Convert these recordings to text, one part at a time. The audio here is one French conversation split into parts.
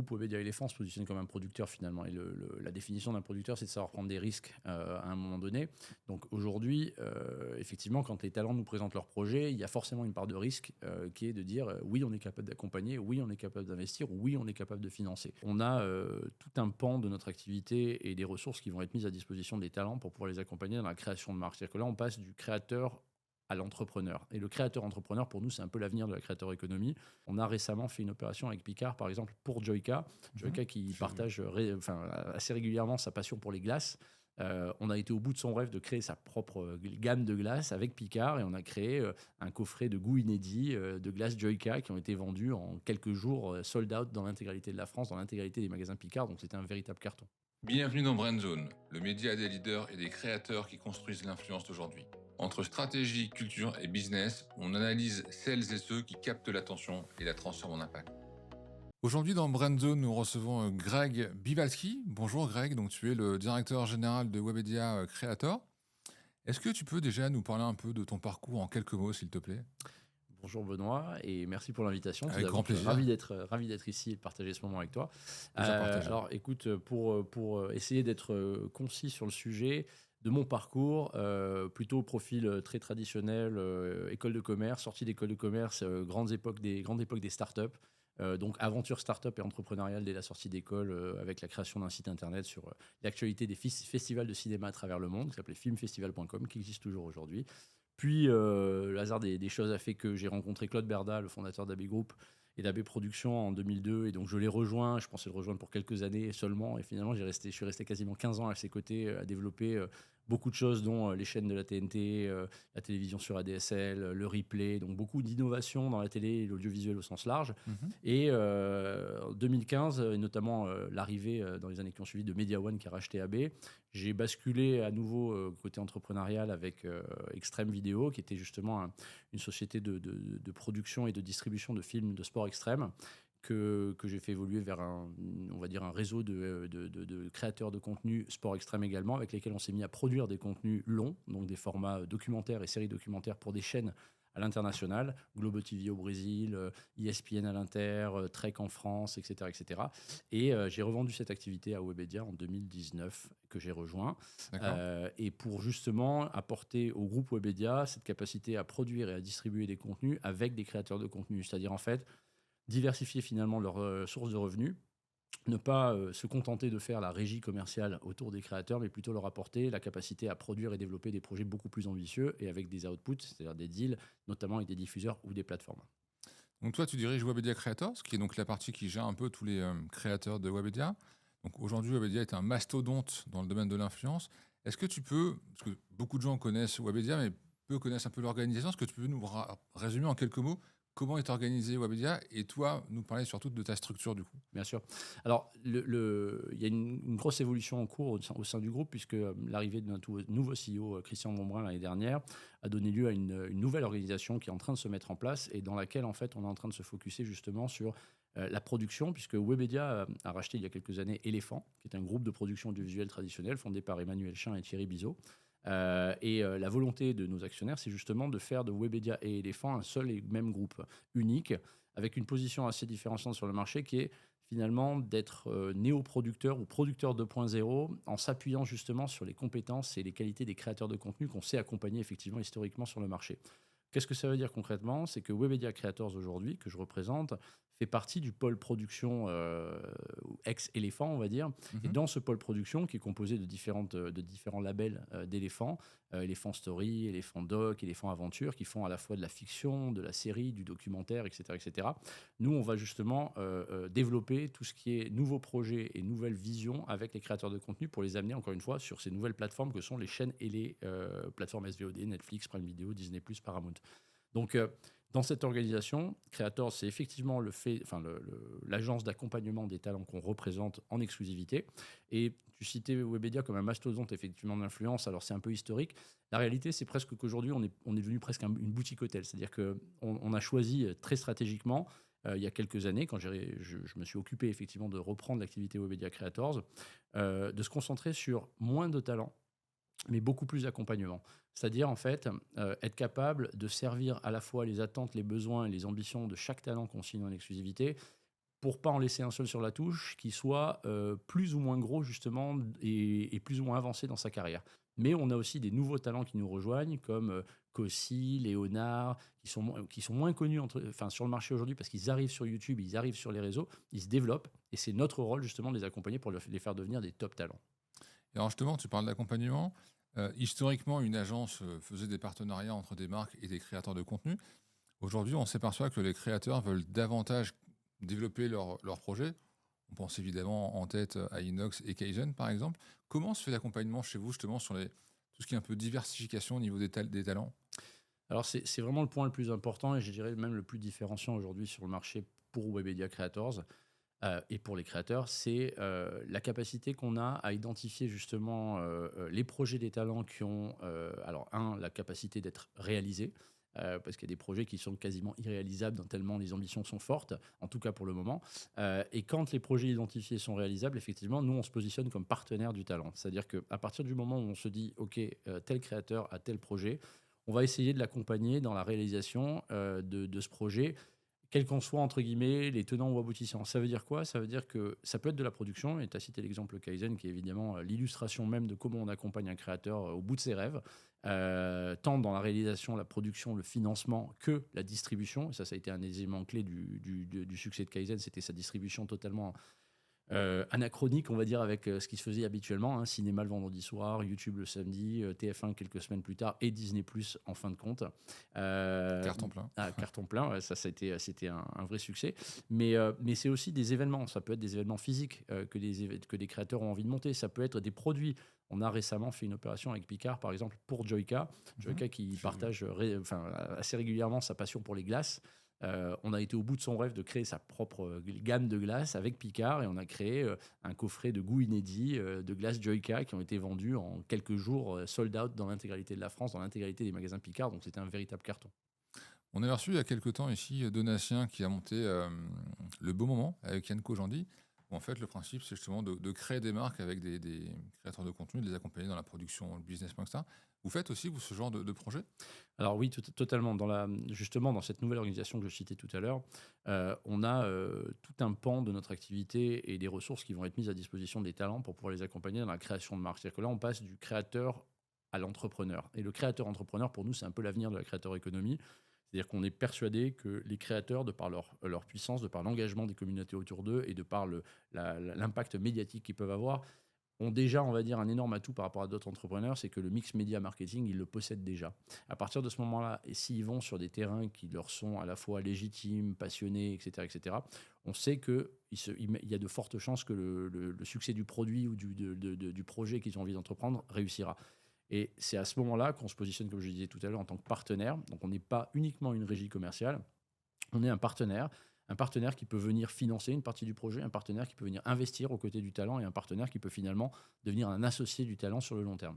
groupe Webedia Elephant se positionne comme un producteur finalement. Et la définition d'un producteur, c'est de savoir prendre des risques à un moment donné. Donc aujourd'hui, effectivement, quand les talents nous présentent leur projet, il y a forcément une part de risque qui est de dire oui, on est capable d'accompagner, oui, on est capable d'investir, oui, on est capable de financer. On a tout un pan de notre activité et des ressources qui vont être mises à disposition des talents pour pouvoir les accompagner dans la création de marque. C'est-à-dire que là, on passe du créateur à l'entrepreneur. Et le créateur-entrepreneur, pour nous, c'est un peu l'avenir de la créateur-économie. On a récemment fait une opération avec Picard, par exemple, pour Joyka. Joyka qui J'ai vu. partage assez régulièrement sa passion pour les glaces. On a été au bout de son rêve de créer sa propre gamme de glaces avec Picard et on a créé un coffret de goût inédit de glaces Joyka qui ont été vendus en quelques jours, sold out dans l'intégralité de la France, dans l'intégralité des magasins Picard. Donc c'était un véritable carton. Bienvenue dans Brand Zone, le média des leaders et des créateurs qui construisent l'influence d'aujourd'hui. Entre stratégie, culture et business, on analyse celles et ceux qui captent l'attention et la transforment en impact. Aujourd'hui, dans Brand Zone, nous recevons Greg Bibalski. Bonjour Greg, donc tu es le directeur général de Webedia Creator. Est-ce que tu peux déjà nous parler un peu de ton parcours en quelques mots, s'il te plaît? Bonjour Benoît et merci pour l'invitation. Tout Avec grand d'abord, plaisir. ravi d'être ici et de partager ce moment avec toi. Plaisir partagé. Alors écoute, pour essayer d'être concis sur le sujet de mon parcours, plutôt profil très traditionnel, école de commerce, sortie d'école de commerce, grandes époques des startups. Donc aventure startup et entrepreneuriale dès la sortie d'école avec la création d'un site internet sur l'actualité des festivals de cinéma à travers le monde qui s'appelait filmfestival.com qui existe toujours aujourd'hui. Puis, le hasard des choses a fait que j'ai rencontré Claude Berda, le fondateur d'AB Group et d'AB Productions en 2002. Et donc, je l'ai rejoint. Je pensais le rejoindre pour quelques années seulement. Et finalement, je suis resté quasiment 15 ans à ses côtés à développer beaucoup de choses, dont les chaînes de la TNT, la télévision sur ADSL, le replay. Donc, beaucoup d'innovations dans la télé et l'audiovisuel au sens large. Mhm. Et en 2015, et notamment l'arrivée dans les années qui ont suivi de Media One qui a racheté AB, j'ai basculé à nouveau côté entrepreneurial avec Extreme Vidéo, qui était justement une société de production et de distribution de films de sport extrême que j'ai fait évoluer vers on va dire un réseau de créateurs de contenu sport extrême également, avec lesquels on s'est mis à produire des contenus longs, donc des formats documentaires et séries documentaires pour des chaînes à l'international, Globo TV au Brésil, ESPN à l'Inter, Trek en France, etc. etc. Et j'ai revendu cette activité à Webedia en 2019 que j'ai rejoint. D'accord. Et pour justement apporter au groupe Webedia cette capacité à produire et à distribuer des contenus avec des créateurs de contenu. C'est-à-dire en fait diversifier finalement leurs sources de revenus, ne pas se contenter de faire la régie commerciale autour des créateurs, mais plutôt leur apporter la capacité à produire et développer des projets beaucoup plus ambitieux et avec des outputs, c'est-à-dire des deals, notamment avec des diffuseurs ou des plateformes. Donc toi, tu diriges Webedia Creators, qui est donc la partie qui gère un peu tous les créateurs de Webedia. Donc aujourd'hui, Webedia est un mastodonte dans le domaine de l'influence. Est-ce que tu peux, parce que beaucoup de gens connaissent Webedia, mais peu connaissent un peu l'organisation, est-ce que tu peux nous résumer en quelques mots comment est organisé Webedia et toi, nous parler surtout de ta structure du coup? Bien sûr. Alors, il y a une grosse évolution en cours au sein du groupe, puisque l'arrivée de notre nouveau CEO, Christian Monbrun, l'année dernière, a donné lieu à une nouvelle organisation qui est en train de se mettre en place et dans laquelle, en fait, on est en train de se focuser justement sur la production, puisque Webedia a racheté il y a quelques années Elephant, qui est un groupe de production audiovisuelle traditionnel fondé par Emmanuel Chin et Thierry Bizot. La volonté de nos actionnaires, c'est justement de faire de Webedia et Elephant un seul et même groupe unique, avec une position assez différenciante sur le marché qui est finalement d'être néo-producteur ou producteur 2.0 en s'appuyant justement sur les compétences et les qualités des créateurs de contenu qu'on sait accompagner effectivement historiquement sur le marché. Qu'est-ce que ça veut dire concrètement? C'est que Webedia Creators aujourd'hui, que je représente, fait partie du pôle production ex-éléphant, on va dire. Et Mhm. dans ce pôle production, qui est composé de différents labels d'éléphants, Elephant Story, Elephant Doc, Elephant Aventure, qui font à la fois de la fiction, de la série, du documentaire, etc. etc. Nous, on va justement développer tout ce qui est nouveaux projets et nouvelles visions avec les créateurs de contenu pour les amener, encore une fois, sur ces nouvelles plateformes que sont les chaînes et les plateformes SVOD, Netflix, Prime Video, Disney+, Paramount. Donc, dans cette organisation, Creators, c'est effectivement l'agence d'accompagnement des talents qu'on représente en exclusivité. Et tu citais Webedia comme un mastodonte effectivement d'influence. Alors, c'est un peu historique. La réalité, c'est presque qu'aujourd'hui, on est devenu presque une boutique hôtel. C'est-à-dire qu'on a choisi très stratégiquement, il y a quelques années, quand je me suis occupé effectivement de reprendre l'activité Webedia Creators, de se concentrer sur moins de talents mais beaucoup plus d'accompagnement. C'est-à-dire, en fait, être capable de servir à la fois les attentes, les besoins et les ambitions de chaque talent qu'on signe en exclusivité, pour pas en laisser un seul sur la touche, qui soit plus ou moins gros justement et plus ou moins avancé dans sa carrière. Mais on a aussi des nouveaux talents qui nous rejoignent, comme Kossi, Léonard, qui sont moins connus sur le marché aujourd'hui parce qu'ils arrivent sur YouTube, ils arrivent sur les réseaux, ils se développent, et c'est notre rôle justement de les accompagner pour les faire devenir des top talents. Et alors justement, tu parles d'accompagnement. Historiquement, une agence faisait des partenariats entre des marques et des créateurs de contenu. Aujourd'hui, on s'aperçoit que les créateurs veulent davantage développer leur projet. On pense évidemment en tête à Inox et Kaizen, par exemple. Comment se fait l'accompagnement chez vous, justement, sur tout ce qui est un peu diversification au niveau des talents? Alors c'est vraiment le point le plus important et je dirais même le plus différenciant aujourd'hui sur le marché pour Webedia Creators. Et pour les créateurs, c'est la capacité qu'on a à identifier justement les projets des talents qui ont, la capacité d'être réalisés, parce qu'il y a des projets qui sont quasiment irréalisables tellement les ambitions sont fortes, en tout cas pour le moment. Et quand les projets identifiés sont réalisables, effectivement, nous, on se positionne comme partenaire du talent. C'est-à-dire qu'à partir du moment où on se dit, OK, tel créateur a tel projet, on va essayer de l'accompagner dans la réalisation de ce projet, quels qu'en soient, entre guillemets, les tenants ou aboutissants. Ça veut dire quoi? Ça veut dire que ça peut être de la production, et tu as cité l'exemple Kaizen, qui est évidemment l'illustration même de comment on accompagne un créateur au bout de ses rêves, tant dans la réalisation, la production, le financement, que la distribution. Et ça a été un élément clé du succès de Kaizen, c'était sa distribution totalement anachronique, on va dire, avec ce qui se faisait habituellement, hein, cinéma le vendredi soir, YouTube le samedi, TF1 quelques semaines plus tard et Disney+ en fin de compte. Carton plein. Carton plein, ouais, ça c'était un vrai succès. Mais c'est aussi des événements, ça peut être des événements physiques que des créateurs ont envie de monter, ça peut être des produits. On a récemment fait une opération avec Picard, par exemple, pour Joyka. Joyka qui partage assez régulièrement sa passion pour les glaces. On a été au bout de son rêve de créer sa propre gamme de glaces avec Picard, et on a créé un coffret de goût inédit de glaces Joyka qui ont été vendus en quelques jours, sold out dans l'intégralité de la France, dans l'intégralité des magasins Picard. Donc c'était un véritable carton. On a reçu il y a quelques temps ici Donatien qui a monté Le Beau Moment avec Yann Kojandi. Où en fait, le principe, c'est justement de créer des marques avec des créateurs de contenu, de les accompagner dans la production, le business, etc. Vous faites aussi, vous, ce genre de projet? Alors oui, totalement. Justement, dans cette nouvelle organisation que je citais tout à l'heure, on a tout un pan de notre activité et des ressources qui vont être mises à disposition des talents pour pouvoir les accompagner dans la création de marques. C'est-à-dire que là, on passe du créateur à l'entrepreneur. Et le créateur-entrepreneur, pour nous, c'est un peu l'avenir de la créateur-économie. C'est-à-dire qu'on est persuadé que les créateurs, de par leur puissance, de par l'engagement des communautés autour d'eux et de par l'impact médiatique qu'ils peuvent avoir, ont déjà, on va dire, un énorme atout par rapport à d'autres entrepreneurs, c'est que le mix média marketing, ils le possèdent déjà. À partir de ce moment-là, et s'ils vont sur des terrains qui leur sont à la fois légitimes, passionnés, etc., on sait qu'il y a de fortes chances que le succès du produit ou du projet qu'ils ont envie d'entreprendre réussira. Et c'est à ce moment-là qu'on se positionne, comme je disais tout à l'heure, en tant que partenaire. Donc on n'est pas uniquement une régie commerciale, on est un partenaire qui peut venir financer une partie du projet, un partenaire qui peut venir investir aux côtés du talent, et un partenaire qui peut finalement devenir un associé du talent sur le long terme.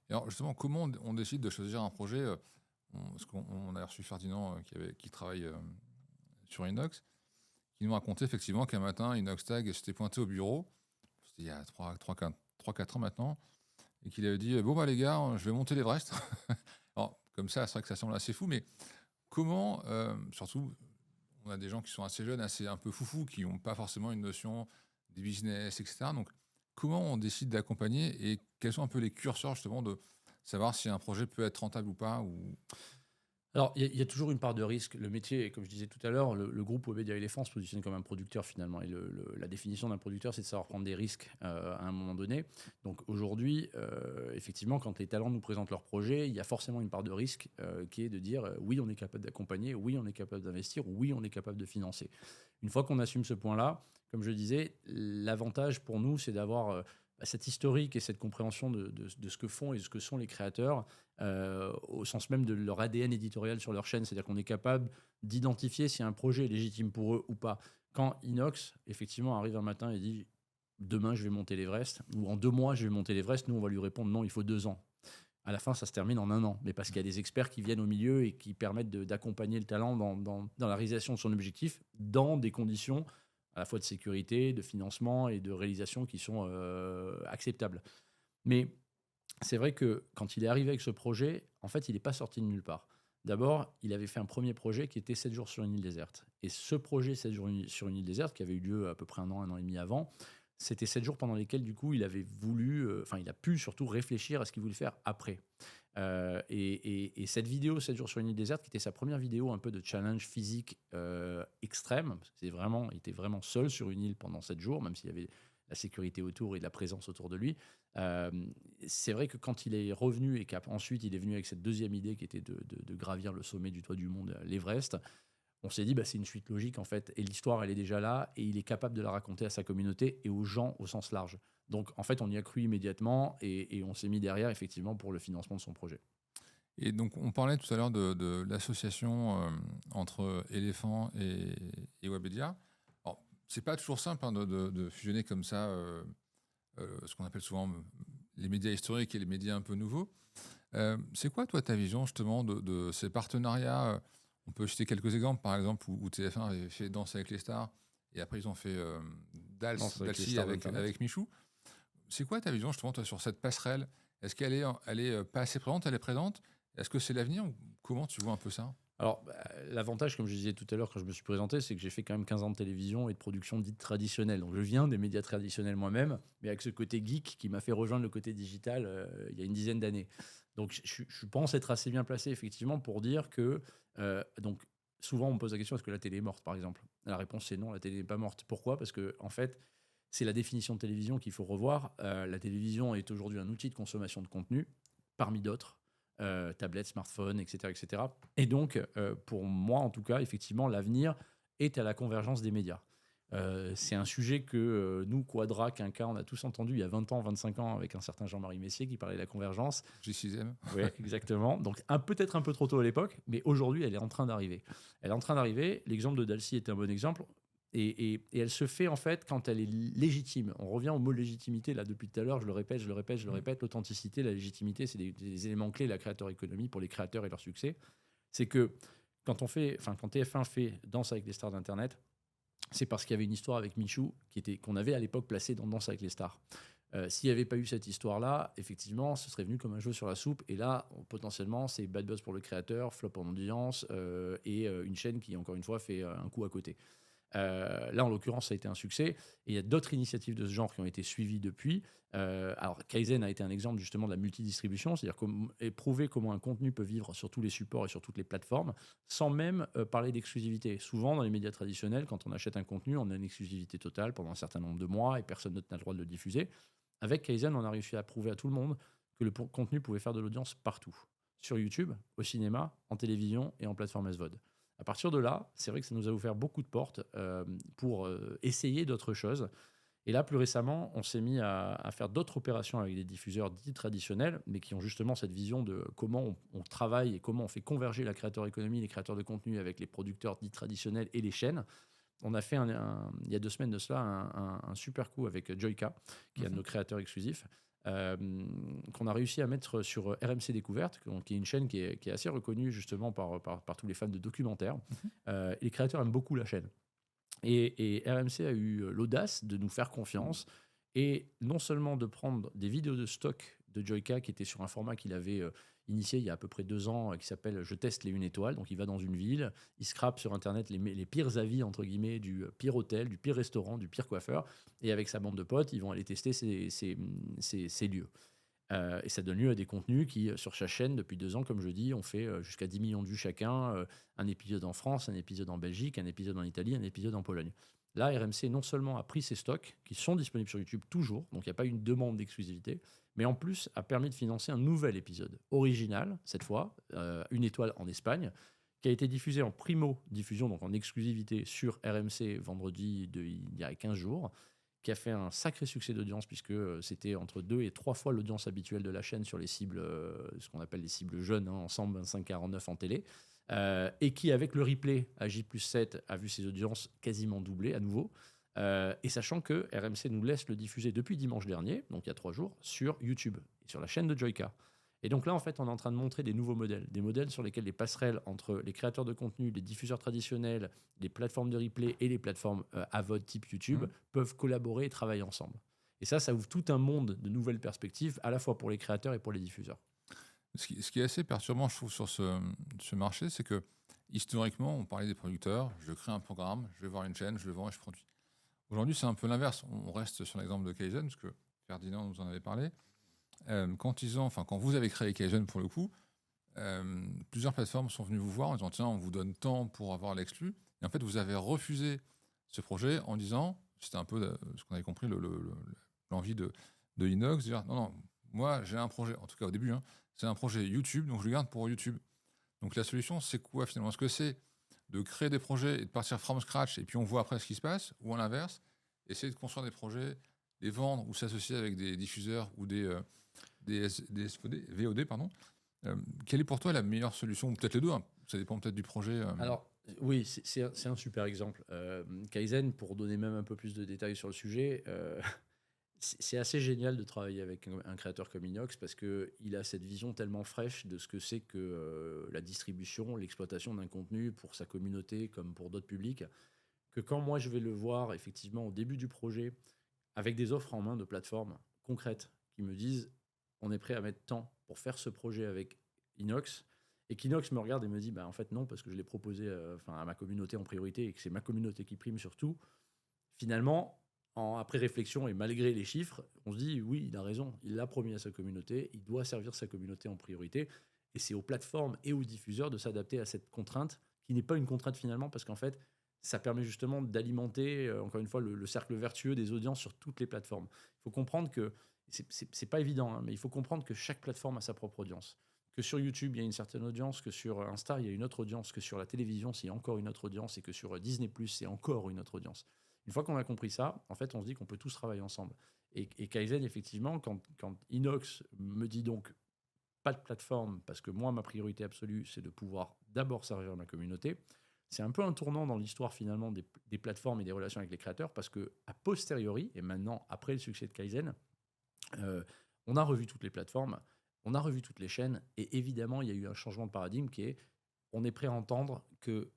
Et alors justement, comment on décide de choisir un projet Parce qu'on a reçu Ferdinand qui travaille sur Inox, qui nous racontait effectivement qu'un matin, Inox Tag s'était pointé au bureau, c'était il y a 3-4 ans maintenant, et qu'il avait dit bon bah les gars, je vais monter l'Everest. Alors comme ça, c'est vrai que ça semble assez fou, mais comment, surtout, on a des gens qui sont assez jeunes, assez un peu foufous, qui n'ont pas forcément une notion des business, etc. Donc comment on décide d'accompagner et quels sont un peu les curseurs justement de savoir si un projet peut être rentable ou pas ou... Alors, il y a toujours une part de risque. Le métier, comme je disais tout à l'heure, le groupe Webedia Elephant se positionne comme un producteur finalement. Et la définition d'un producteur, c'est de savoir prendre des risques à un moment donné. Donc aujourd'hui, effectivement, quand les talents nous présentent leur projet, il y a forcément une part de risque qui est de dire oui, on est capable d'accompagner, oui, on est capable d'investir, oui, on est capable de financer. Une fois qu'on assume ce point-là, comme je disais, l'avantage pour nous, c'est d'avoir cette historique et cette compréhension de ce que font et de ce que sont les créateurs au sens même de leur ADN éditorial sur leur chaîne. C'est-à-dire qu'on est capable d'identifier si un projet est légitime pour eux ou pas. Quand Inox, effectivement, arrive un matin et dit « Demain, je vais monter l'Everest » ou « En 2 mois, je vais monter l'Everest », nous, on va lui répondre « Non, il faut 2 ans ». À la fin, ça se termine en 1 an, mais parce qu'il y a des experts qui viennent au milieu et qui permettent d'accompagner le talent dans la réalisation de son objectif dans des conditions à la fois de sécurité, de financement et de réalisation qui sont acceptables. Mais c'est vrai que quand il est arrivé avec ce projet, en fait, il n'est pas sorti de nulle part. D'abord, il avait fait un premier projet qui était 7 jours sur une île déserte. Et ce projet 7 jours sur une île déserte, qui avait eu lieu à peu près un an et demi avant, c'était 7 jours pendant lesquels, du coup, il avait voulu, enfin, il a pu surtout réfléchir à ce qu'il voulait faire après. Et cette vidéo 7 jours sur une île déserte, qui était sa première vidéo un peu de challenge physique extrême, parce que il était vraiment seul sur une île pendant 7 jours, même s'il y avait la sécurité autour et de la présence autour de lui. Euh, c'est vrai que quand il est revenu et qu'ensuite il est venu avec cette deuxième idée qui était de gravir le sommet du toit du monde, l'Everest, on s'est dit, bah, c'est une suite logique en fait. Et l'histoire, elle est déjà là et il est capable de la raconter à sa communauté et aux gens au sens large. Donc en fait, on y a cru immédiatement et on s'est mis derrière effectivement pour le financement de son projet. Et donc, on parlait tout à l'heure de l'association entre Elephant et Webedia. Alors, c'est pas toujours simple hein, de fusionner comme ça ce qu'on appelle souvent les médias historiques et les médias un peu nouveaux. C'est quoi, toi, ta vision justement de ces partenariats? On peut citer quelques exemples, par exemple, où TF1 avait fait Danse avec les stars et après ils ont fait Dalsi avec Michou. C'est quoi ta vision justement, toi, sur cette passerelle? Est-ce qu'elle est pas assez présente? Elle est présente? Est-ce que c'est l'avenir? Comment tu vois un peu ça? Alors, l'avantage, comme je disais tout à l'heure quand je me suis présenté, c'est que j'ai fait quand même 15 ans de télévision et de production dite traditionnelle. Donc, je viens des médias traditionnels moi-même, mais avec ce côté geek qui m'a fait rejoindre le côté digital il y a une dizaine d'années. Donc, je pense être assez bien placé, effectivement, pour dire que... donc, souvent, on me pose la question, est-ce que la télé est morte, par exemple? La réponse, c'est non, la télé n'est pas morte. Pourquoi? Parce que, en fait, c'est la définition de télévision qu'il faut revoir. La télévision est aujourd'hui un outil de consommation de contenu, parmi d'autres. Tablettes, smartphones, etc., etc. Et donc, pour moi, en tout cas, effectivement, l'avenir est à la convergence des médias. C'est un sujet que nous, Quadra, Quinca, on a tous entendu il y a 20 ans, 25 ans, avec un certain Jean-Marie Messier qui parlait de la convergence. G6M. Oui, exactement. Donc, peut-être un peu trop tôt à l'époque, mais aujourd'hui, elle est en train d'arriver. Elle est en train d'arriver. L'exemple de Dalcy était un bon exemple. Et elle se fait en fait quand elle est légitime. On revient au mot légitimité là depuis tout à l'heure, je le répète. L'authenticité, la légitimité, c'est des éléments clés de la créateur économie pour les créateurs et leur succès. C'est que quand TF1 fait Danse avec les stars d'Internet, c'est parce qu'il y avait une histoire avec Michou qu'on avait à l'époque placé dans Danse avec les stars. S'il n'y avait pas eu cette histoire-là, effectivement, ce serait venu comme un jeu sur la soupe. Et là, potentiellement, c'est bad buzz pour le créateur, flop en audience et une chaîne qui, encore une fois, fait un coup à côté. Là, en l'occurrence, ça a été un succès. Et il y a d'autres initiatives de ce genre qui ont été suivies depuis. Alors, Kaizen a été un exemple justement de la multidistribution, c'est-à-dire prouver comment un contenu peut vivre sur tous les supports et sur toutes les plateformes, sans même parler d'exclusivité. Souvent, dans les médias traditionnels, quand on achète un contenu, on a une exclusivité totale pendant un certain nombre de mois et personne d'autre n'a le droit de le diffuser. Avec Kaizen, on a réussi à prouver à tout le monde que le contenu pouvait faire de l'audience partout. Sur YouTube, au cinéma, en télévision et en plateforme SVOD. À partir de là, c'est vrai que ça nous a ouvert beaucoup de portes pour essayer d'autres choses. Et là, plus récemment, on s'est mis à faire d'autres opérations avec des diffuseurs dits traditionnels, mais qui ont justement cette vision de comment on travaille et comment on fait converger la créateur économie, les créateurs de contenu avec les producteurs dits traditionnels et les chaînes. On a fait, il y a 2 semaines de cela, un super coup avec Joyka, qui est un de nos créateurs exclusifs, qu'on a réussi à mettre sur RMC Découverte, qui est une chaîne qui est assez reconnue justement par tous les fans de documentaires. Et les créateurs aiment beaucoup la chaîne. Et RMC a eu l'audace de nous faire confiance et non seulement de prendre des vidéos de stock de Joyka qui étaient sur un format qu'il avait initié il y a à peu près 2 ans qui s'appelle Je teste les 1 étoile. Donc il va dans une ville, il scrape sur Internet les pires avis, entre guillemets, du pire hôtel, du pire restaurant, du pire coiffeur. Et avec sa bande de potes, ils vont aller tester ces lieux. Et ça donne lieu à des contenus qui, sur sa chaîne, depuis 2 ans, comme je dis, ont fait jusqu'à 10 millions de vues chacun. Un épisode en France, un épisode en Belgique, un épisode en Italie, un épisode en Pologne. Là, RMC non seulement a pris ces stocks, qui sont disponibles sur YouTube toujours, donc il n'y a pas une demande d'exclusivité, mais en plus a permis de financer un nouvel épisode original, cette fois, 1 étoile en Espagne, qui a été diffusé en primo-diffusion, donc en exclusivité sur RMC vendredi il y a 15 jours, qui a fait un sacré succès d'audience puisque c'était entre 2 et 3 fois l'audience habituelle de la chaîne sur les cibles, ce qu'on appelle les cibles jeunes, ensemble 25-49 en télé, et qui, avec le replay à J+7, a vu ses audiences quasiment doubler à nouveau. Et sachant que RMC nous laisse le diffuser depuis dimanche dernier, donc il y a 3 jours, sur YouTube, et sur la chaîne de Joyka. Et donc là, en fait, on est en train de montrer des nouveaux modèles, des modèles sur lesquels les passerelles entre les créateurs de contenu, les diffuseurs traditionnels, les plateformes de replay et les plateformes AVOD type YouTube peuvent collaborer et travailler ensemble. Et ça ouvre tout un monde de nouvelles perspectives, à la fois pour les créateurs et pour les diffuseurs. Ce qui est assez perturbant, je trouve, sur ce marché, c'est que historiquement, on parlait des producteurs, je crée un programme, je vais voir une chaîne, je le vends et je produis. Aujourd'hui, c'est un peu l'inverse. On reste sur l'exemple de Kaizen, parce que Ferdinand nous en avait parlé. Quand vous avez créé Kaizen, pour le coup, plusieurs plateformes sont venues vous voir en disant tiens, on vous donne tant pour avoir l'exclu. Et en fait, vous avez refusé ce projet en disant, c'était un peu ce qu'on avait compris, l'envie de Inox, de dire non, non, moi j'ai un projet, en tout cas au début, hein, c'est un projet YouTube, donc je le garde pour YouTube. Donc la solution, c'est quoi finalement? Est-ce que c'est de créer des projets et de partir from scratch et puis on voit après ce qui se passe, ou à l'inverse, essayer de construire des projets, les vendre ou s'associer avec des diffuseurs ou des SVOD, VOD, pardon. Quelle est pour toi la meilleure solution? Ou peut-être les deux, hein, ça dépend peut-être du projet. Alors, oui, c'est un super exemple. Kaizen, pour donner même un peu plus de détails sur le sujet, c'est assez génial de travailler avec un créateur comme Inox parce qu'il a cette vision tellement fraîche de ce que c'est que la distribution, l'exploitation d'un contenu pour sa communauté comme pour d'autres publics, que quand moi je vais le voir effectivement au début du projet avec des offres en main de plateformes concrètes qui me disent on est prêt à mettre tant pour faire ce projet avec Inox, et qu'Inox me regarde et me dit bah en fait non parce que je l'ai proposé à ma communauté en priorité et que c'est ma communauté qui prime surtout. Finalement, après réflexion et malgré les chiffres, on se dit oui, il a raison, il l'a promis à sa communauté, il doit servir sa communauté en priorité, et c'est aux plateformes et aux diffuseurs de s'adapter à cette contrainte, qui n'est pas une contrainte finalement, parce qu'en fait, ça permet justement d'alimenter, encore une fois, le cercle vertueux des audiences sur toutes les plateformes. Il faut comprendre que, c'est pas évident, hein, mais il faut comprendre que chaque plateforme a sa propre audience. Que sur YouTube, il y a une certaine audience, que sur Insta, il y a une autre audience, que sur la télévision, c'est encore une autre audience, et que sur Disney+, c'est encore une autre audience. Une fois qu'on a compris ça, en fait, on se dit qu'on peut tous travailler ensemble. Et Kaizen, effectivement, quand Inox me dit donc pas de plateforme, parce que moi, ma priorité absolue, c'est de pouvoir d'abord servir ma communauté, c'est un peu un tournant dans l'histoire finalement des plateformes et des relations avec les créateurs, parce que a posteriori, et maintenant après le succès de Kaizen, euh, on a revu toutes les plateformes, on a revu toutes les chaînes, et évidemment, il y a eu un changement de paradigme qui est, on est prêt à entendre que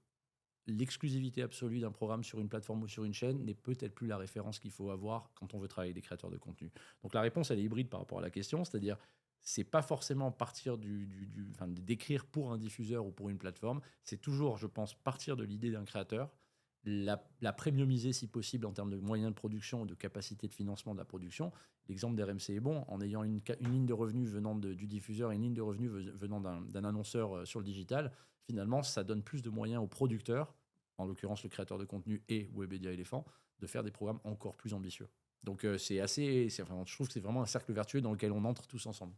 l'exclusivité absolue d'un programme sur une plateforme ou sur une chaîne n'est peut-être plus la référence qu'il faut avoir quand on veut travailler avec des créateurs de contenu. Donc la réponse, elle est hybride par rapport à la question, c'est-à-dire c'est pas forcément partir d'écrire pour un diffuseur ou pour une plateforme, c'est toujours, je pense, partir de l'idée d'un créateur, la premiumiser si possible en termes de moyens de production ou de capacité de financement de la production. L'exemple d'RMC est bon, en ayant une ligne de revenus venant du diffuseur et une ligne de revenus venant d'un annonceur sur le digital, finalement, ça donne plus de moyens aux producteurs, en l'occurrence le créateur de contenu et Webedia Elephant, de faire des programmes encore plus ambitieux. Donc je trouve que c'est vraiment un cercle vertueux dans lequel on entre tous ensemble.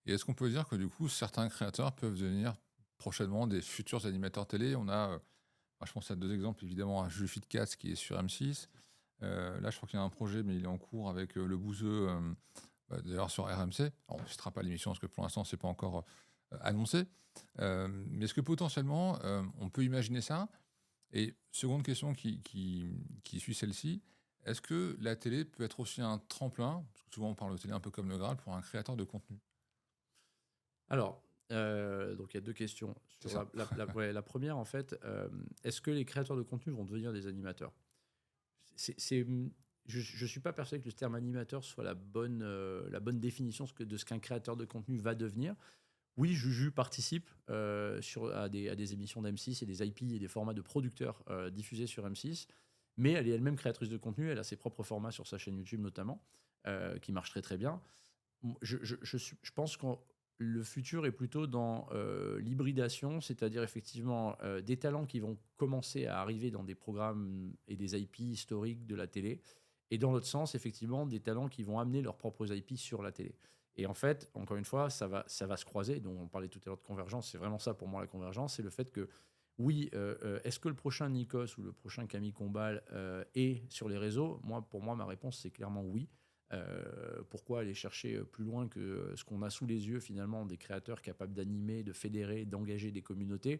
Et est-ce qu'on peut dire que du coup, certains créateurs peuvent devenir prochainement des futurs animateurs télé? On a, je pense à deux exemples, évidemment, à Jules Katz qui est sur M6. Là, je crois qu'il y a un projet, mais il est en cours avec le Bouzeux, d'ailleurs sur RMC. Alors, on ne citera pas l'émission parce que pour l'instant, c'est pas encore annoncé. Mais est-ce que potentiellement, on peut imaginer ça? Et seconde question qui suit celle-ci, est-ce que la télé peut être aussi un tremplin, parce que souvent on parle de télé un peu comme le Graal, pour un créateur de contenu? Alors, donc il y a deux questions. C'est Sur ça. ouais, la première, en fait, est-ce que les créateurs de contenu vont devenir des animateurs? Je ne suis pas persuadé que le terme animateur soit la bonne définition de ce qu'un créateur de contenu va devenir. Oui, Juju participe à des émissions d'M6 et des IP et des formats de producteurs diffusés sur M6, mais elle est elle-même créatrice de contenu, elle a ses propres formats sur sa chaîne YouTube notamment, qui marchent très très bien. Je pense que le futur est plutôt dans l'hybridation, c'est-à-dire effectivement des talents qui vont commencer à arriver dans des programmes et des IP historiques de la télé, et dans l'autre sens, effectivement, des talents qui vont amener leurs propres IP sur la télé. Et en fait, encore une fois, ça va se croiser. Donc, on parlait tout à l'heure de convergence. C'est vraiment ça pour moi la convergence. C'est le fait que, oui, est-ce que le prochain Nikos ou le prochain Camille Combal est sur les réseaux? Pour moi, ma réponse, c'est clairement oui. Pourquoi aller chercher plus loin que ce qu'on a sous les yeux, finalement, des créateurs capables d'animer, de fédérer, d'engager des communautés,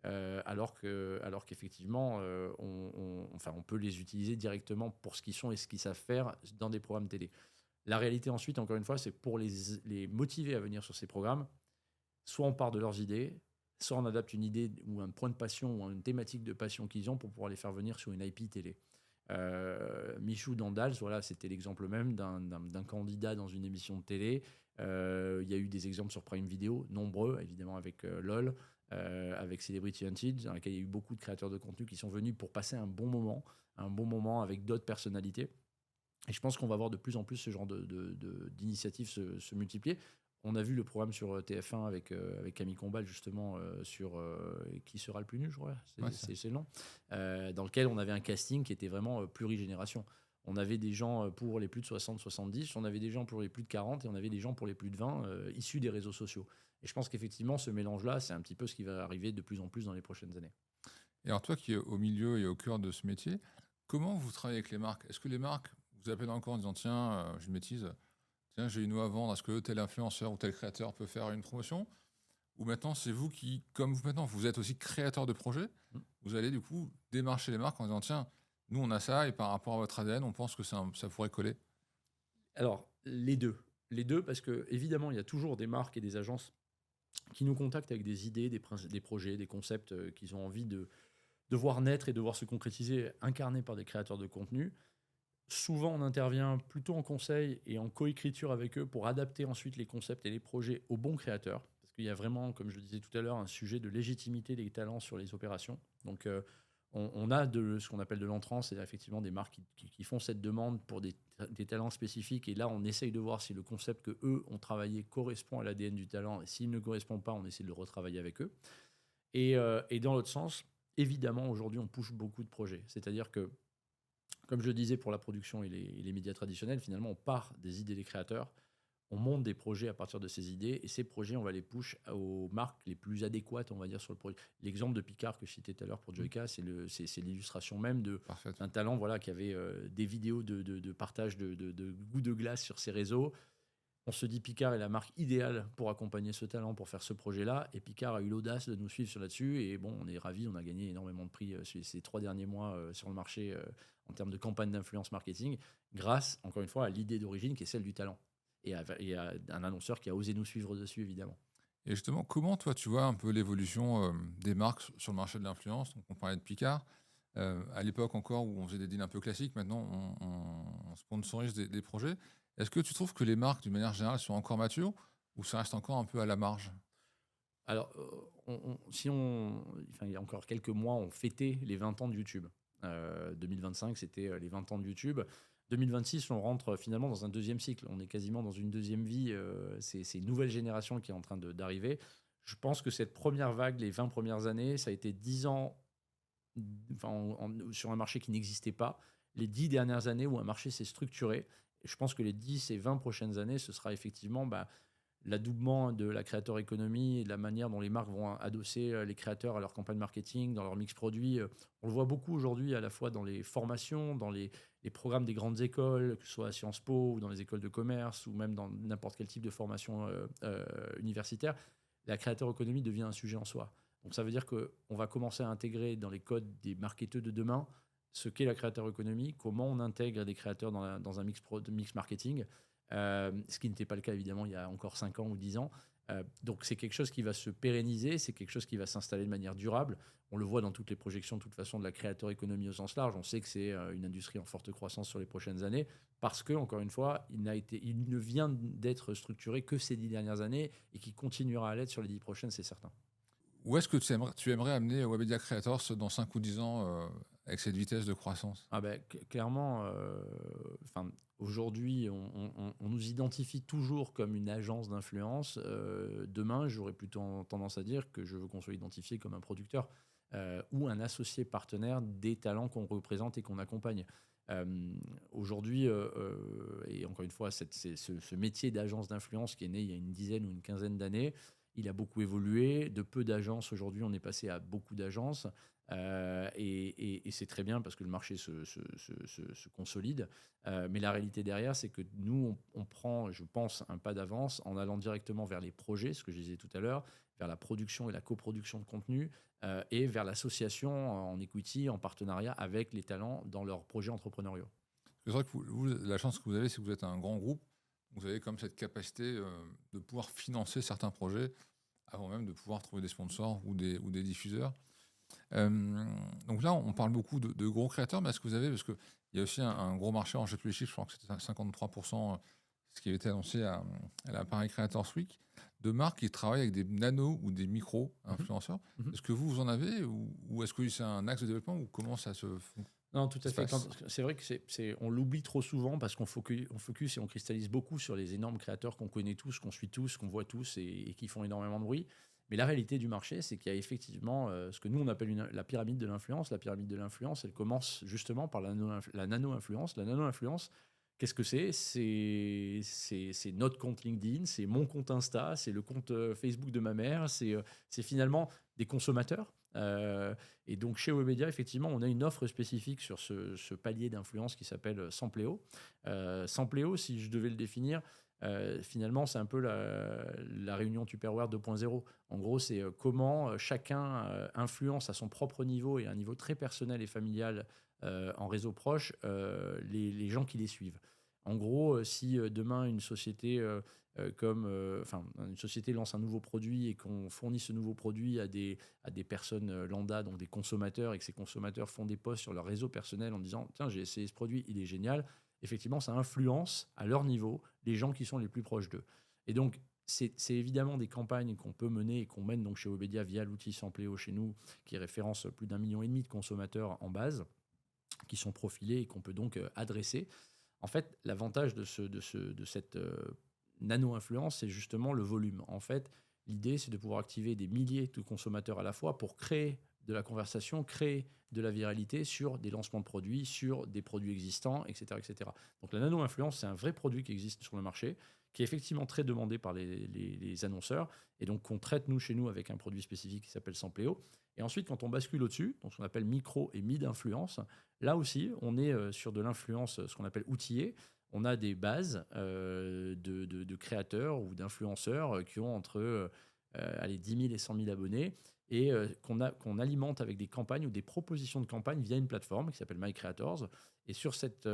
alors qu'effectivement, on peut les utiliser directement pour ce qu'ils sont et ce qu'ils savent faire dans des programmes télé. La réalité ensuite, encore une fois, c'est pour les motiver à venir sur ces programmes, soit on part de leurs idées, soit on adapte une idée ou un point de passion ou une thématique de passion qu'ils ont pour pouvoir les faire venir sur une IP télé. Michou Dandals, voilà, c'était l'exemple même d'un candidat dans une émission de télé. Il y a eu des exemples sur Prime Video, nombreux, évidemment avec LOL, avec Celebrity Hunted, dans lequel il y a eu beaucoup de créateurs de contenu qui sont venus pour passer un bon moment avec d'autres personnalités. Et je pense qu'on va voir de plus en plus ce genre d'initiatives se multiplier. On a vu le programme sur TF1 avec Camille Combal, justement, sur Qui sera le plus nul, je crois, c'est le nom, dans lequel on avait un casting qui était vraiment plurigénération. On avait des gens pour les plus de 60-70, on avait des gens pour les plus de 40 et on avait des gens pour les plus de 20 issus des réseaux sociaux. Et je pense qu'effectivement, ce mélange-là, c'est un petit peu ce qui va arriver de plus en plus dans les prochaines années. Et alors toi qui es au milieu et au cœur de ce métier, comment vous travaillez avec les marques? Est-ce que les marques vous appellent encore en disant tiens, j'ai une bêtise, tiens, j'ai une eau à vendre, est-ce que tel influenceur ou tel créateur peut faire une promotion? Ou maintenant c'est vous qui, comme vous maintenant, vous êtes aussi créateur de projet, vous allez du coup démarcher les marques en disant tiens, nous on a ça et par rapport à votre ADN, on pense que ça pourrait coller? Alors, les deux, parce que évidemment, il y a toujours des marques et des agences qui nous contactent avec des idées, des projets, des concepts qu'ils ont envie de voir naître et de voir se concrétiser, incarnés par des créateurs de contenu. Souvent, on intervient plutôt en conseil et en coécriture avec eux pour adapter ensuite les concepts et les projets aux bons créateurs. Parce qu'il y a vraiment, comme je le disais tout à l'heure, un sujet de légitimité des talents sur les opérations. Donc, on a ce qu'on appelle de l'entrance, c'est effectivement des marques qui font cette demande pour des talents spécifiques. Et là, on essaye de voir si le concept que eux ont travaillé correspond à l'ADN du talent. Et s'il ne correspond pas, on essaie de le retravailler avec eux. Et dans l'autre sens, évidemment, aujourd'hui, on push beaucoup de projets. C'est-à-dire que, comme je le disais pour la production et les médias traditionnels, finalement, on part des idées des créateurs, on monte des projets à partir de ces idées, et ces projets, on va les push aux marques les plus adéquates, on va dire, sur le projet. L'exemple de Picard que je citais tout à l'heure pour Joyka, c'est l'illustration même d'un talent, voilà, qui avait des vidéos de partage de goût de glace sur ses réseaux. On se dit Picard est la marque idéale pour accompagner ce talent, pour faire ce projet-là. Et Picard a eu l'audace de nous suivre là-dessus. Et bon, on est ravis, on a gagné énormément de prix ces 3 derniers mois sur le marché en termes de campagne d'influence marketing, grâce, encore une fois, à l'idée d'origine qui est celle du talent. Et à un annonceur qui a osé nous suivre dessus, évidemment. Et justement, comment toi tu vois un peu l'évolution des marques sur le marché de l'influence? Donc, on parlait de Picard. À l'époque encore où on faisait des deals un peu classiques, maintenant on sponsorise des projets. Est-ce que tu trouves que les marques, d'une manière générale, sont encore matures ou ça reste encore un peu à la marge? Alors, il y a encore quelques mois, on fêtait les 20 ans de YouTube. 2025, c'était les 20 ans de YouTube. 2026, on rentre finalement dans un deuxième cycle. On est quasiment dans une deuxième vie. C'est une nouvelle génération qui est en train d'arriver. Je pense que cette première vague, les 20 premières années, ça a été 10 ans sur un marché qui n'existait pas. Les 10 dernières années où un marché s'est structuré. Et je pense que les 10 et 20 prochaines années, ce sera effectivement l'adoubement de la creator economy et de la manière dont les marques vont adosser les créateurs à leur campagne marketing, dans leur mix produit. On le voit beaucoup aujourd'hui, à la fois dans les formations, dans les programmes des grandes écoles, que ce soit à Sciences Po ou dans les écoles de commerce ou même dans n'importe quel type de formation universitaire. La creator economy devient un sujet en soi. Donc ça veut dire qu'on va commencer à intégrer dans les codes des marketeurs de demain ce qu'est la creator economy, comment on intègre des créateurs dans un mix marketing, ce qui n'était pas le cas évidemment il y a encore 5 ans ou 10 ans. Donc c'est quelque chose qui va se pérenniser, c'est quelque chose qui va s'installer de manière durable. On le voit dans toutes les projections de toute façon de la creator economy au sens large. On sait que c'est une industrie en forte croissance sur les prochaines années parce que, encore une fois, il ne vient d'être structuré que ces 10 dernières années et qui continuera à l'être sur les 10 prochaines, c'est certain. Où est-ce que tu aimerais amener Webedia Creators dans 5 ou 10 ans avec cette vitesse de croissance? Clairement, aujourd'hui, on nous identifie toujours comme une agence d'influence. Demain, j'aurais plutôt tendance à dire que je veux qu'on soit identifié comme un producteur ou un associé partenaire des talents qu'on représente et qu'on accompagne. Aujourd'hui, et encore une fois, ce métier d'agence d'influence qui est né il y a une dizaine ou une quinzaine d'années, il a beaucoup évolué. De peu d'agences, aujourd'hui, on est passé à beaucoup d'agences. Et c'est très bien parce que le marché se consolide. Mais la réalité derrière, c'est que nous, on prend, je pense, un pas d'avance en allant directement vers les projets, ce que je disais tout à l'heure, vers la production et la coproduction de contenu, et vers l'association en equity, en partenariat avec les talents dans leurs projets entrepreneuriaux. C'est vrai que vous, la chance que vous avez, c'est que vous êtes un grand groupe. Vous avez comme cette capacité de pouvoir financer certains projets avant même de pouvoir trouver des sponsors ou des diffuseurs. Donc là, on parle beaucoup de gros créateurs, mais est-ce que vous avez, parce qu'il y a aussi un gros marché, je ne sais plus les chiffres, je crois que c'était 53%, ce qui avait été annoncé à la Paris Creators Week, de marques qui travaillent avec des nano ou des micro-influenceurs. Est-ce que vous en avez ou est-ce que c'est un axe de développement ou comment ça se Non, tout à fait. passe C'est vrai que on l'oublie trop souvent parce qu'on focus et on cristallise beaucoup sur les énormes créateurs qu'on connaît tous, qu'on suit tous, qu'on voit tous et qui font énormément de bruit. Mais la réalité du marché, c'est qu'il y a effectivement ce que nous, on appelle la pyramide de l'influence. La pyramide de l'influence, elle commence justement par la nano-influence. La nano-influence, qu'est-ce que c'est? C'est notre compte LinkedIn, c'est mon compte Insta, c'est le compte Facebook de ma mère, c'est finalement des consommateurs. Et donc chez Webedia, effectivement, on a une offre spécifique sur ce palier d'influence qui s'appelle Sampléo. Sampléo, si je devais le définir, finalement, c'est un peu la réunion Tupperware 2.0. En gros, c'est comment chacun influence à son propre niveau et à un niveau très personnel et familial en réseau proche les gens qui les suivent. En gros, si demain une société une société lance un nouveau produit et qu'on fournit ce nouveau produit à des personnes lambda, donc des consommateurs, et que ces consommateurs font des posts sur leur réseau personnel en disant « Tiens, j'ai essayé ce produit, il est génial », effectivement, ça influence à leur niveau les gens qui sont les plus proches d'eux. Et donc, c'est évidemment des campagnes qu'on peut mener et qu'on mène donc chez Webedia via l'outil Sampléo chez nous, qui référence plus d'1,5 million de consommateurs en base, qui sont profilés et qu'on peut donc adresser. En fait, l'avantage de cette nano-influence, c'est justement le volume. En fait, l'idée, c'est de pouvoir activer des milliers de consommateurs à la fois pour créer de la conversation, créer de la viralité sur des lancements de produits, sur des produits existants, etc. etc. Donc la nano-influence, c'est un vrai produit qui existe sur le marché, qui est effectivement très demandé par les annonceurs, et donc qu'on traite nous chez nous avec un produit spécifique qui s'appelle Sampléo. Et ensuite, quand on bascule au-dessus, donc ce qu'on appelle micro et mid-influence, là aussi, on est sur de l'influence, ce qu'on appelle outillée. On a des bases de créateurs ou d'influenceurs qui ont entre 10 000 et 100 000 abonnés et qu'on alimente avec des campagnes ou des propositions de campagne via une plateforme qui s'appelle MyCreators. Et sur cet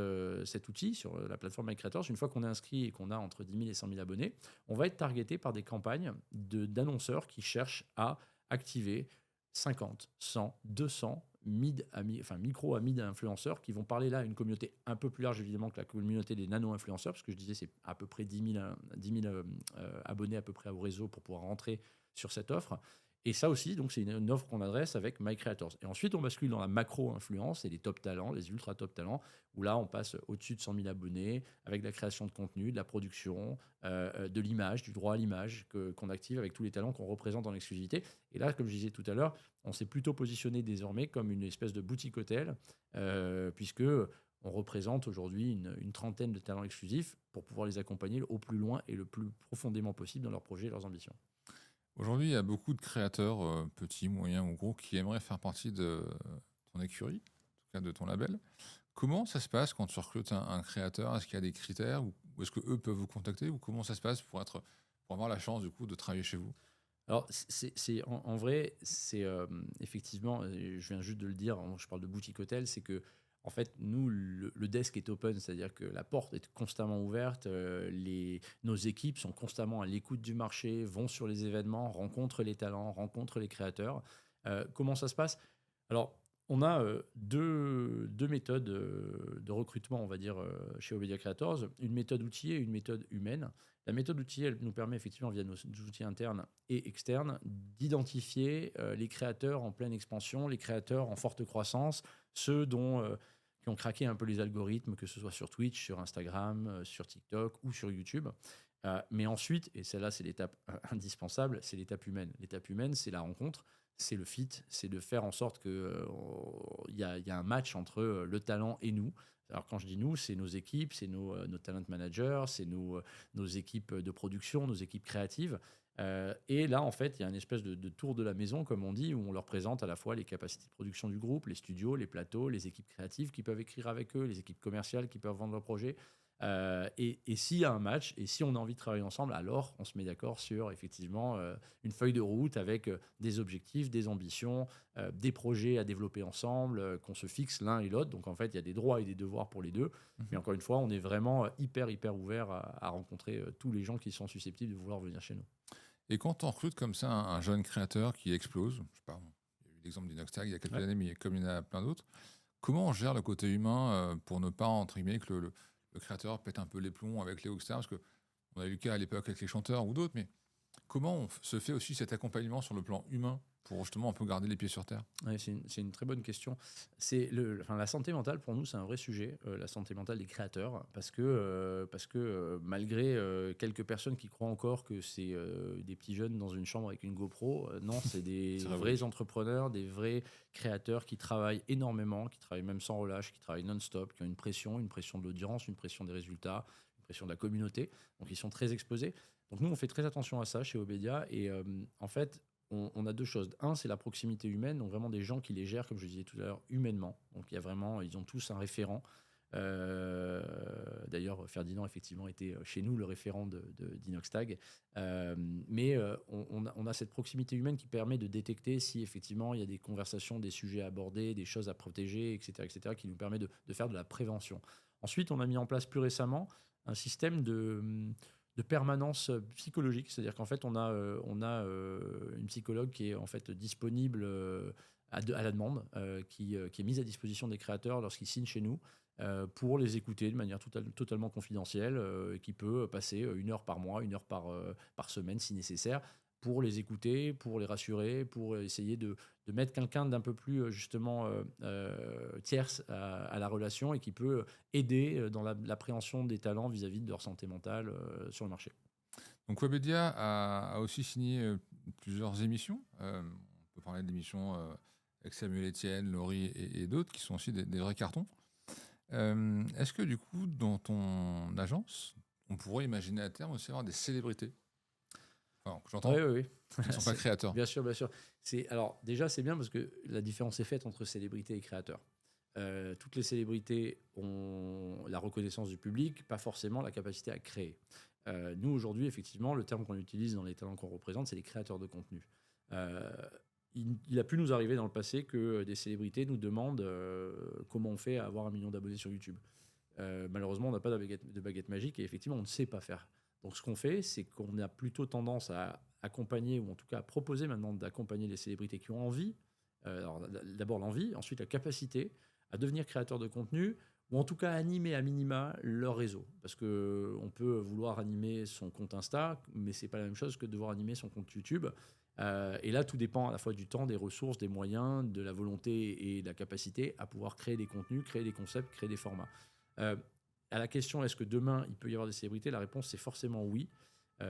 outil, sur la plateforme MyCreators, une fois qu'on est inscrit et qu'on a entre 10 000 et 100 000 abonnés, on va être targeté par des campagnes d'annonceurs qui cherchent à activer 50, 100, 200 micro à mid influenceurs qui vont parler là à une communauté un peu plus large évidemment que la communauté des nano-influenceurs, parce que je disais c'est à peu près 10 000 abonnés à peu près au réseau pour pouvoir rentrer sur cette offre. Et ça aussi, donc c'est une offre qu'on adresse avec MyCreators. Et ensuite, on bascule dans la macro-influence et les top talents, les ultra top talents, où là, on passe au-dessus de 100 000 abonnés avec de la création de contenu, de la production, de l'image, du droit à l'image qu'on active avec tous les talents qu'on représente en exclusivité. Et là, comme je disais tout à l'heure, on s'est plutôt positionné désormais comme une espèce de boutique hôtel, puisque on représente aujourd'hui une trentaine de talents exclusifs pour pouvoir les accompagner au plus loin et le plus profondément possible dans leurs projets et leurs ambitions. Aujourd'hui, il y a beaucoup de créateurs, petits, moyens ou gros, qui aimeraient faire partie de ton écurie, en tout cas de ton label. Comment ça se passe quand tu recrutes un créateur? Est-ce qu'il y a des critères ou est-ce qu'eux peuvent vous contacter ou comment ça se passe pour avoir la chance du coup de travailler chez vous? Alors, en vrai, c'est effectivement, je viens juste de le dire, je parle de boutique hôtel, c'est que, en fait, nous, le desk est open, c'est-à-dire que la porte est constamment ouverte, nos équipes sont constamment à l'écoute du marché, vont sur les événements, rencontrent les talents, rencontrent les créateurs. Comment ça se passe? Alors, on a deux méthodes de recrutement, on va dire, chez Webedia Creators, une méthode outillée et une méthode humaine. La méthode outillée, elle nous permet effectivement, via nos outils internes et externes, d'identifier les créateurs en pleine expansion, les créateurs en forte croissance, ceux qui ont craqué un peu les algorithmes, que ce soit sur Twitch, sur Instagram, sur TikTok ou sur YouTube. Mais ensuite, et celle-là, c'est l'étape indispensable, c'est l'étape humaine. L'étape humaine, c'est la rencontre, c'est le fit, c'est de faire en sorte qu'il y a un match entre le talent et nous. Alors quand je dis nous, c'est nos équipes, c'est nos talent managers, c'est nos équipes de production, nos équipes créatives. Et là, en fait, il y a une espèce de tour de la maison, comme on dit, où on leur présente à la fois les capacités de production du groupe, les studios, les plateaux, les équipes créatives qui peuvent écrire avec eux, les équipes commerciales qui peuvent vendre leurs projets. Et s'il y a un match, et si on a envie de travailler ensemble, alors on se met d'accord sur effectivement une feuille de route avec des objectifs, des ambitions, des projets à développer ensemble, qu'on se fixe l'un et l'autre. Donc en fait, il y a des droits et des devoirs pour les deux. Mais encore une fois, on est vraiment hyper ouvert à rencontrer tous les gens qui sont susceptibles de vouloir venir chez nous. Et quand on recrute comme ça un jeune créateur qui explose, je sais pas, il y a eu l'exemple d'Inoxtag il y a quelques Ouais. années, mais comme il y en a plein d'autres. Comment on gère le côté humain pour ne pas, entre guillemets, que le créateur pète un peu les plombs avec les rockstars? Parce qu'on a eu le cas à l'époque avec les chanteurs ou d'autres, mais comment se fait aussi cet accompagnement sur le plan humain pour justement un peu garder les pieds sur terre? Ouais, c'est une très bonne question. Enfin, la santé mentale, pour nous, c'est un vrai sujet, la santé mentale des créateurs, parce que malgré quelques personnes qui croient encore que c'est des petits jeunes dans une chambre avec une GoPro, non, c'est des C'est vrai, oui. vrais entrepreneurs, des vrais créateurs qui travaillent énormément, qui travaillent même sans relâche, qui travaillent non-stop, qui ont une pression de l'audience, une pression des résultats, une pression de la communauté. Donc, ils sont très exposés. Donc, nous, on fait très attention à ça chez Obedia. Et en fait, on a deux choses. Un, c'est la proximité humaine, donc vraiment des gens qui les gèrent, comme je disais tout à l'heure, humainement. Donc il y a vraiment, ils ont tous un référent. D'ailleurs, Ferdinand, effectivement, était chez nous le référent d'Inoxtag. On a cette proximité humaine qui permet de détecter si effectivement il y a des conversations, des sujets à aborder, des choses à protéger, etc., qui nous permet de faire de la prévention. Ensuite, on a mis en place plus récemment un système de permanence psychologique. C'est-à-dire qu'en fait, on a une psychologue qui est en fait disponible à la demande, qui est mise à disposition des créateurs lorsqu'ils signent chez nous pour les écouter de manière totalement confidentielle, et qui peut passer 1 heure par mois, 1 heure par semaine si nécessaire, pour les écouter, pour les rassurer, pour essayer de mettre quelqu'un d'un peu plus justement tierce à la relation et qui peut aider dans l'appréhension des talents vis-à-vis de leur santé mentale sur le marché. Donc Webedia a aussi signé plusieurs émissions. On peut parler d'émissions avec Samuel Etienne, Laurie et d'autres qui sont aussi des vrais cartons. Est-ce que du coup, dans ton agence, on pourrait imaginer à terme aussi avoir des célébrités? Enfin, j'entends, Oui, oui, oui. qui ne sont pas créateurs. Bien sûr, bien sûr. Alors, déjà, c'est bien parce que la différence est faite entre célébrité et créateur. Toutes les célébrités ont la reconnaissance du public, pas forcément la capacité à créer. Nous, aujourd'hui, effectivement, le terme qu'on utilise dans les talents qu'on représente, c'est les créateurs de contenu. Euh, il a pu nous arriver dans le passé que des célébrités nous demandent comment on fait à avoir 1 million d'abonnés sur YouTube. Malheureusement, on n'a pas de baguette magique et effectivement, on ne sait pas faire. Donc, ce qu'on fait, c'est qu'on a plutôt tendance à accompagner, ou en tout cas à proposer maintenant d'accompagner les célébrités qui ont envie. Alors, d'abord l'envie, ensuite la capacité à devenir créateur de contenu, ou en tout cas animer à minima leur réseau. Parce qu'on peut vouloir animer son compte Insta, mais c'est pas la même chose que de devoir animer son compte YouTube. Et là, tout dépend à la fois du temps, des ressources, des moyens, de la volonté et de la capacité à pouvoir créer des contenus, créer des concepts, créer des formats. Euh, à la question, est-ce que demain, il peut y avoir des célébrités? La réponse, c'est forcément oui.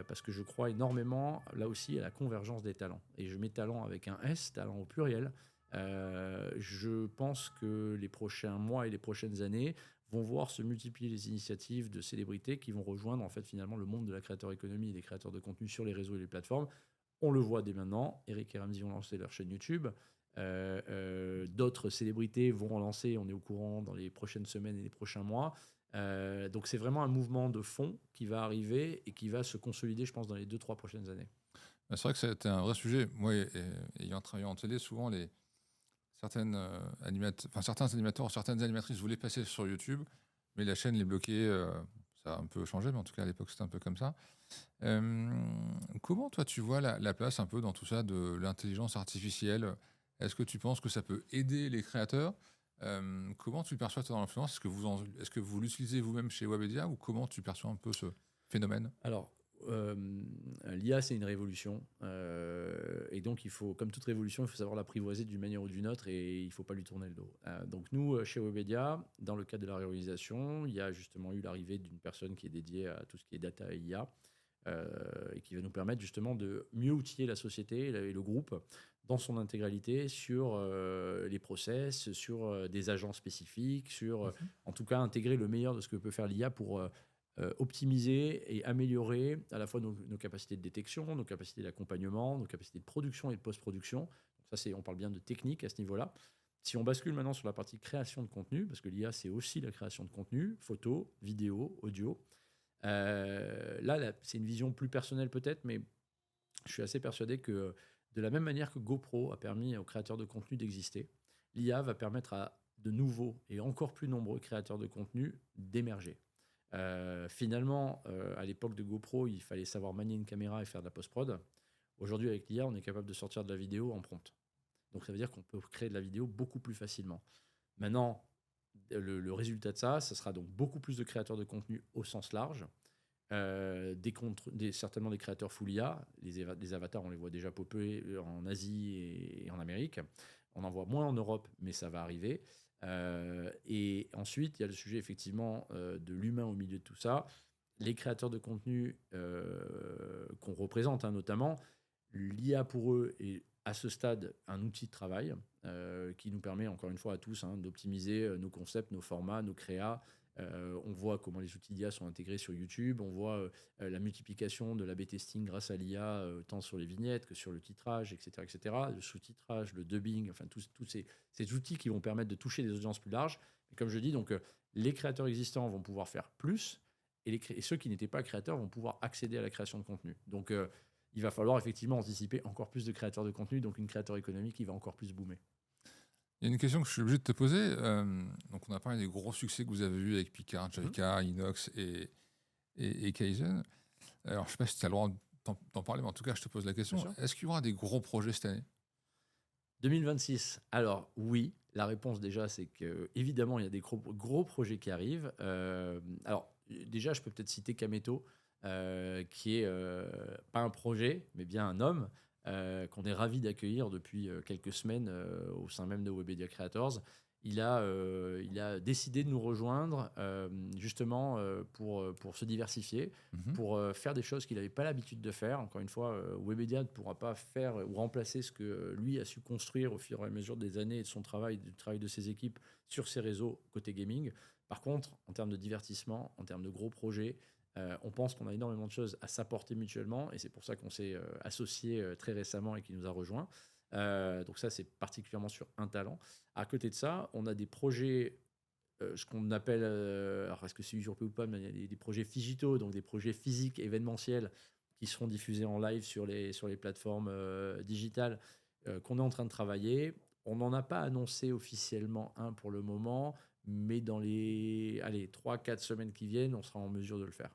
Parce que je crois énormément, là aussi, à la convergence des talents. Et je mets talent avec un S, talent au pluriel. Je pense que les prochains mois et les prochaines années vont voir se multiplier les initiatives de célébrités qui vont rejoindre en fait finalement le monde de la créateur économie et des créateurs de contenu sur les réseaux et les plateformes. On le voit dès maintenant. Eric et Ramsey ont lancé leur chaîne YouTube. D'autres célébrités vont en lancer, on est au courant, dans les prochaines semaines et les prochains mois. Donc c'est vraiment un mouvement de fond qui va arriver et qui va se consolider, je pense, dans les 2-3 prochaines années. C'est vrai que c'était un vrai sujet. Moi, ayant travaillé en télé, souvent certains animateurs, certaines animatrices voulaient passer sur YouTube, mais la chaîne les bloquait. Ça a un peu changé, mais en tout cas à l'époque c'était un peu comme ça. Comment toi tu vois la place un peu dans tout ça de l'intelligence artificielle? Est-ce que tu penses que ça peut aider les créateurs? Comment tu le perçois toi dans l'influence? Est-ce que vous l'utilisez vous-même chez Webedia ou comment tu perçois un peu ce phénomène? Alors, l'IA, c'est une révolution. Et donc, comme toute révolution, il faut savoir l'apprivoiser d'une manière ou d'une autre et il ne faut pas lui tourner le dos. Donc, nous, chez Webedia, dans le cadre de la réorganisation, il y a justement eu l'arrivée d'une personne qui est dédiée à tout ce qui est data et IA, et qui va nous permettre justement de mieux outiller la société et le groupe dans son intégralité sur les process, sur des agents spécifiques, sur en tout cas intégrer le meilleur de ce que peut faire l'IA pour optimiser et améliorer à la fois nos capacités de détection, nos capacités d'accompagnement, nos capacités de production et de post-production. Donc ça, on parle bien de technique à ce niveau-là. Si on bascule maintenant sur la partie création de contenu, parce que l'IA, c'est aussi la création de contenu, photo, vidéo, audio. Là, c'est une vision plus personnelle peut-être, mais je suis assez persuadé que de la même manière que GoPro a permis aux créateurs de contenu d'exister, l'IA va permettre à de nouveaux et encore plus nombreux créateurs de contenu d'émerger. Finalement, à l'époque de GoPro, il fallait savoir manier une caméra et faire de la post-prod. Aujourd'hui, avec l'IA, on est capable de sortir de la vidéo en prompt. Donc ça veut dire qu'on peut créer de la vidéo beaucoup plus facilement. Maintenant, le résultat de ça sera donc beaucoup plus de créateurs de contenu au sens large, certainement des créateurs full IA. Les avatars, on les voit déjà popper en Asie et en Amérique. On en voit moins en Europe, mais ça va arriver. Et ensuite, il y a le sujet effectivement de l'humain au milieu de tout ça. Les créateurs de contenu qu'on représente, notamment, l'IA pour eux est à ce stade un outil de travail qui nous permet, encore une fois à tous, d'optimiser nos concepts, nos formats, nos créas. On voit comment les outils d'IA sont intégrés sur YouTube. On voit la multiplication de l'A/B testing grâce à l'IA, tant sur les vignettes que sur le titrage, etc., etc. Le sous-titrage, le dubbing, enfin tous ces outils qui vont permettre de toucher des audiences plus larges. Et comme je dis, donc, les créateurs existants vont pouvoir faire plus et ceux qui n'étaient pas créateurs vont pouvoir accéder à la création de contenu. Donc, il va falloir effectivement anticiper encore plus de créateurs de contenu, donc une créateur économique qui va encore plus boomer. Il y a une question que je suis obligé de te poser. Donc, on a parlé des gros succès que vous avez eus avec Picard, JK, Inox et Kaizen. Alors, je ne sais pas si tu as le droit d'en parler, mais en tout cas, je te pose la question. Est-ce qu'il y aura des gros projets cette année ? 2026, alors oui, la réponse déjà, c'est qu'évidemment, il y a des gros projets qui arrivent. Alors, déjà, je peux peut-être citer Kameto, qui est pas un projet, mais bien un homme, qu'on est ravi d'accueillir depuis quelques semaines au sein même de Webedia Creators. Il a décidé de nous rejoindre justement pour se diversifier, pour faire des choses qu'il n'avait pas l'habitude de faire. Encore une fois, Webedia ne pourra pas faire ou remplacer ce que lui a su construire au fur et à mesure des années et de son travail, du travail de ses équipes sur ses réseaux côté gaming. Par contre, en termes de divertissement, en termes de gros projets, on pense qu'on a énormément de choses à s'apporter mutuellement et c'est pour ça qu'on s'est associé très récemment et qu'il nous a rejoints. Donc ça, c'est particulièrement sur un talent. À côté de ça, on a des projets, ce qu'on appelle, alors est-ce que c'est usurpé ou pas, mais il y a des projets phygitos, donc des projets physiques événementiels qui seront diffusés en live sur les plateformes digitales qu'on est en train de travailler. On n'en a pas annoncé officiellement un pour le moment, mais dans les 3-4 semaines qui viennent, on sera en mesure de le faire.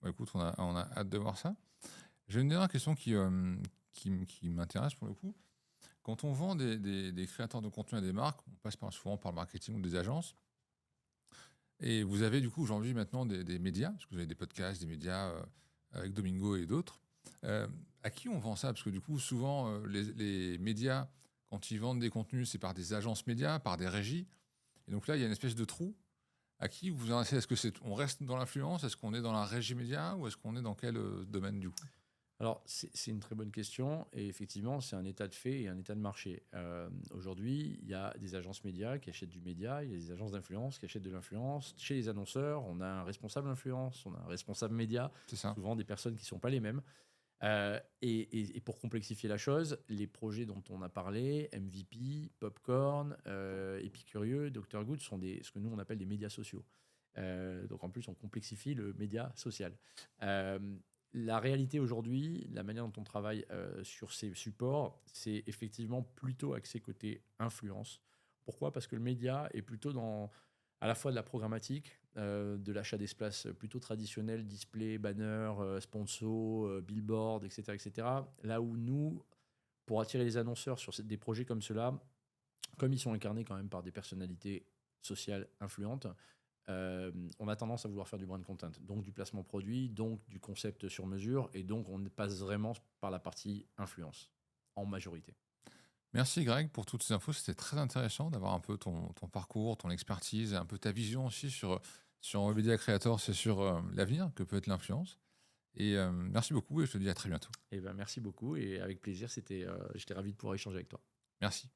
Bah, écoute, on a hâte de voir ça. J'ai une dernière question qui m'intéresse pour le coup. Quand on vend des créateurs de contenu à des marques, on passe souvent par le marketing ou des agences. Et vous avez du coup aujourd'hui maintenant des médias, parce que vous avez des podcasts, des médias avec Domingo et d'autres. À qui on vend ça ? Parce que du coup, souvent, les médias, quand ils vendent des contenus, c'est par des agences médias, par des régies. Et donc là, il y a une espèce de trou. À qui vous adressez ? Est-ce qu'on reste dans l'influence ? Est-ce qu'on est dans la régie média ? Ou est-ce qu'on est dans quel domaine du coup ? Alors, c'est une très bonne question et effectivement, c'est un état de fait et un état de marché. Aujourd'hui, il y a des agences médias qui achètent du média, il y a des agences d'influence qui achètent de l'influence. Chez les annonceurs, on a un responsable influence, on a un responsable média, souvent des personnes qui ne sont pas les mêmes. Et pour complexifier la chose, les projets dont on a parlé, MVP, Popcorn, Épicurieux, Dr Good, sont ce que nous on appelle des médias sociaux. Donc en plus, on complexifie le média social. La réalité aujourd'hui, la manière dont on travaille sur ces supports, c'est effectivement plutôt axé côté influence. Pourquoi ? Parce que le média est plutôt dans à la fois de la programmatique, de l'achat d'espace plutôt traditionnel, display, banner, sponsor, billboard, etc., etc. Là où nous, pour attirer les annonceurs sur des projets comme cela, comme ils sont incarnés quand même par des personnalités sociales influentes, on a tendance à vouloir faire du brand content, donc du placement produit, donc du concept sur mesure, et donc on passe vraiment par la partie influence, en majorité. Merci Greg pour toutes ces infos, c'était très intéressant d'avoir un peu ton parcours, ton expertise, un peu ta vision aussi sur Webedia Creators et sur l'avenir que peut être l'influence. Et merci beaucoup et je te dis à très bientôt. Et ben merci beaucoup et avec plaisir, j'étais ravi de pouvoir échanger avec toi. Merci.